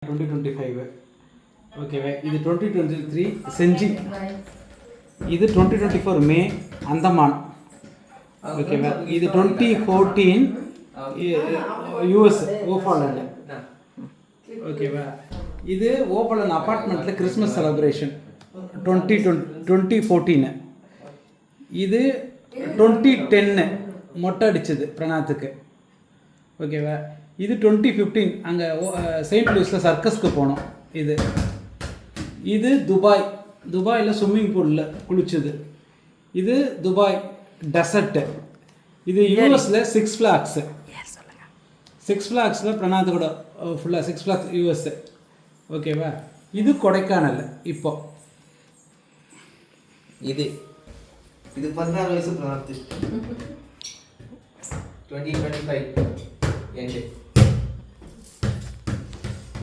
2025 ஓகேவா. இது 2023 செஞ்சி, இது 2024 மே அந்தமான். ஓகேவா. இது 2014 யூஎஸ் ஓஃபாலண்ட். ஓகேவா. இது ஓஃபாலண்ட் அப்பார்ட்மெண்ட்டில் கிறிஸ்மஸ் செலிப்ரேஷன் 2014. இது 2010 மொட்டை அடித்தது பிரணாத்துக்கு. ஓகேவா. இது 2015 அங்கே செயின்ட் லூயிஸில் சர்க்கஸ்க்கு போனோம். இது துபாயில் ஸ்விம்மிங் பூலில் குளிச்சது. இது துபாய் டெசர்ட்டு. இது யூஎஸில் சிக்ஸ் ஃப்ளாக்ஸில் பிரணாத்து கூட ஃபுல்லாக சிக்ஸ் ஃப்ளாக்ஸ் யூஎஸ். ஓகேவா. இது கொடைக்கானல். இப்போ இது 16 வயசு பிரணாத்து 2025 எண்டு.